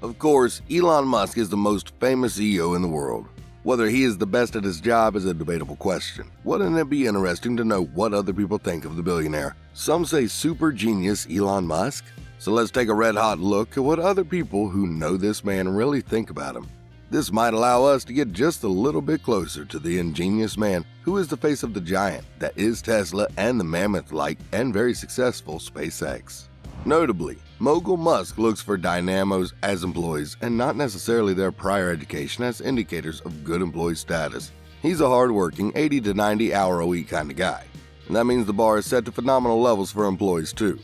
Of course, Elon Musk is the most famous CEO in the world. Whether he is the best at his job is a debatable question. Wouldn't it be interesting to know what other people think of the billionaire? Some say super genius Elon Musk. So let's take a red-hot look at what other people who know this man really think about him. This might allow us to get just a little bit closer to the ingenious man who is the face of the giant that is Tesla and the mammoth-like and very successful SpaceX. Notably, mogul Musk looks for dynamos as employees and not necessarily their prior education as indicators of good employee status. He's a hard-working 80 to 90 hour a week kind of guy, and that means the bar is set to phenomenal levels for employees too.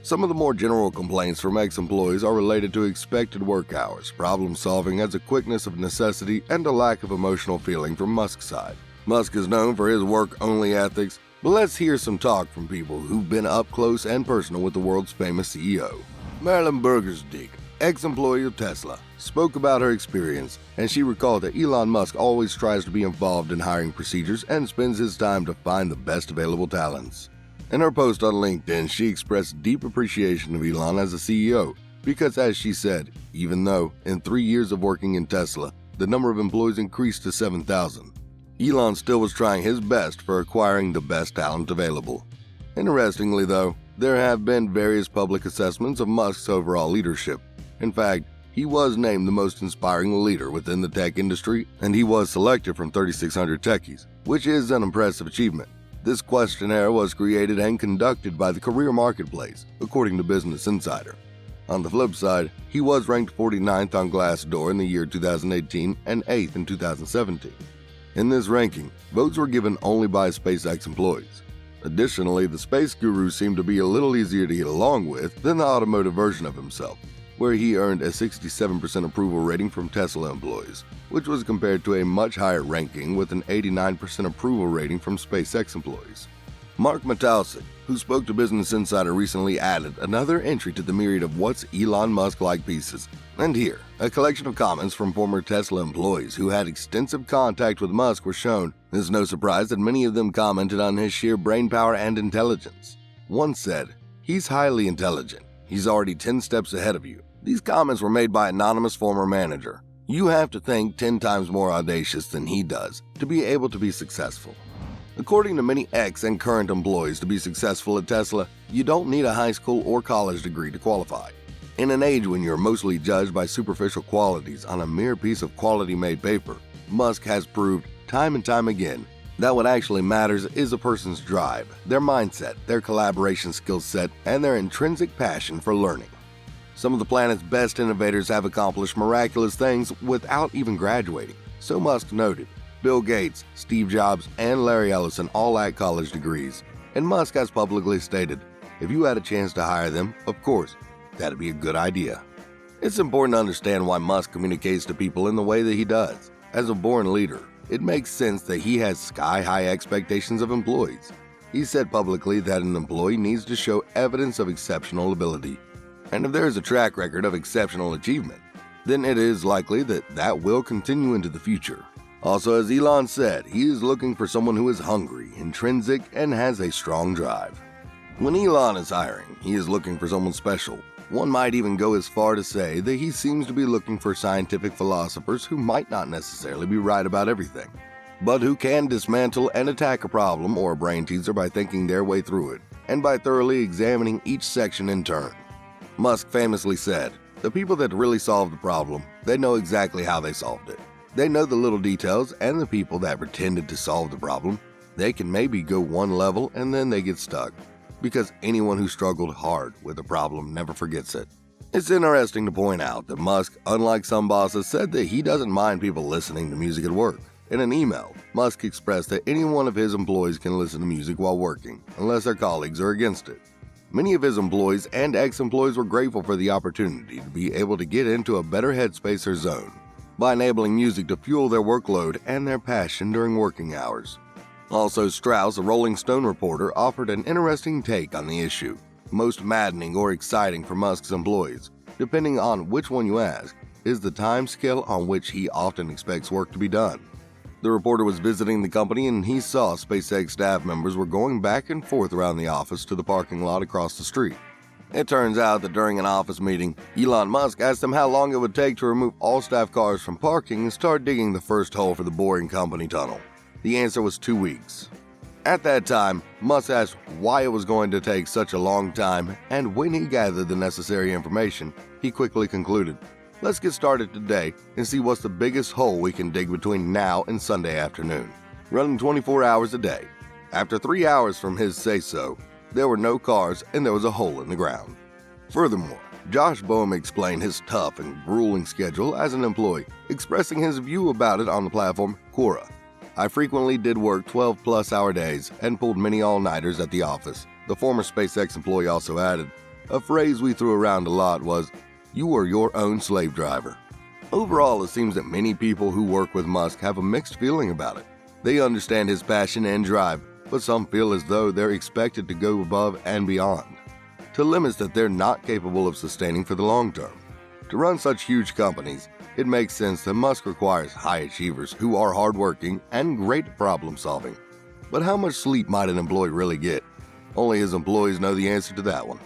Some of the more general complaints from ex-employees are related to expected work hours, problem solving as a quickness of necessity, and a lack of emotional feeling from Musk's side. Musk is known for his work-only ethics, but let's hear some talk from people who've been up close and personal with the world's famous CEO. Marilyn Burgersdick, ex-employee of Tesla, spoke about her experience, and she recalled that Elon Musk always tries to be involved in hiring procedures and spends his time to find the best available talents. In her post on LinkedIn, she expressed deep appreciation of Elon as a CEO because, as she said, even though in 3 years of working in Tesla, the number of employees increased to 7,000, Elon still was trying his best for acquiring the best talent available. Interestingly, though, there have been various public assessments of Musk's overall leadership. In fact, he was named the most inspiring leader within the tech industry, and he was selected from 3,600 techies, which is an impressive achievement. This questionnaire was created and conducted by the Career Marketplace, according to Business Insider. On the flip side, he was ranked 49th on Glassdoor in the year 2018 and 8th in 2017. In this ranking, votes were given only by SpaceX employees. Additionally, the space guru seemed to be a little easier to get along with than the automotive version of himself, where he earned a 67% approval rating from Tesla employees, which was compared to a much higher ranking with an 89% approval rating from SpaceX employees. Mark Matalsik, who spoke to Business Insider recently, added another entry to the myriad of what's Elon Musk-like pieces. And here, a collection of comments from former Tesla employees who had extensive contact with Musk were shown. It's no surprise that many of them commented on his sheer brainpower and intelligence. One said, "He's highly intelligent. He's already 10 steps ahead of you." These comments were made by an anonymous former manager. You have to think 10 times more audacious than he does to be able to be successful. According to many ex and current employees, to be successful at Tesla, you don't need a high school or college degree to qualify. In an age when you're mostly judged by superficial qualities on a mere piece of quality-made paper, Musk has proved time and time again that what actually matters is a person's drive, their mindset, their collaboration skill set, and their intrinsic passion for learning. Some of the planet's best innovators have accomplished miraculous things without even graduating, so Musk noted. Bill Gates, Steve Jobs, and Larry Ellison all lack college degrees, and Musk has publicly stated, if you had a chance to hire them, of course, that'd be a good idea. It's important to understand why Musk communicates to people in the way that he does. As a born leader, it makes sense that he has sky-high expectations of employees. He said publicly that an employee needs to show evidence of exceptional ability. And if there is a track record of exceptional achievement, then it is likely that that will continue into the future. Also, as Elon said, he is looking for someone who is hungry, intrinsic, and has a strong drive. When Elon is hiring, he is looking for someone special. One might even go as far to say that he seems to be looking for scientific philosophers who might not necessarily be right about everything, but who can dismantle and attack a problem or a brain teaser by thinking their way through it, and by thoroughly examining each section in turn. Musk famously said, "The people that really solve the problem, they know exactly how they solved it. They know the little details, and the people that pretended to solve the problem, they can maybe go one level and then they get stuck. Because anyone who struggled hard with a problem never forgets it." It's interesting to point out that Musk, unlike some bosses, said that he doesn't mind people listening to music at work. In an email, Musk expressed that any one of his employees can listen to music while working, unless their colleagues are against it. Many of his employees and ex-employees were grateful for the opportunity to be able to get into a better headspace or zone by enabling music to fuel their workload and their passion during working hours. Also, Strauss, a Rolling Stone reporter, offered an interesting take on the issue. Most maddening or exciting for Musk's employees, depending on which one you ask, is the time scale on which he often expects work to be done. The reporter was visiting the company and he saw SpaceX staff members were going back and forth around the office to the parking lot across the street. It turns out that during an office meeting, Elon Musk asked him how long it would take to remove all staff cars from parking and start digging the first hole for the Boring Company tunnel. The answer was 2 weeks. At that time, Musk asked why it was going to take such a long time, and when he gathered the necessary information, he quickly concluded, "Let's get started today and see what's the biggest hole we can dig between now and Sunday afternoon." Running 24 hours a day. After 3 hours from his say-so, there were no cars and there was a hole in the ground. Furthermore, Josh Boehm explained his tough and grueling schedule as an employee, expressing his view about it on the platform Quora. "I frequently did work 12-plus hour days and pulled many all-nighters at the office." The former SpaceX employee also added, "A phrase we threw around a lot was, 'You are your own slave driver.'" Overall, it seems that many people who work with Musk have a mixed feeling about it. They understand his passion and drive, but some feel as though they're expected to go above and beyond, to limits that they're not capable of sustaining for the long term. To run such huge companies, it makes sense that Musk requires high achievers who are hardworking and great at problem solving. But how much sleep might an employee really get? Only his employees know the answer to that one.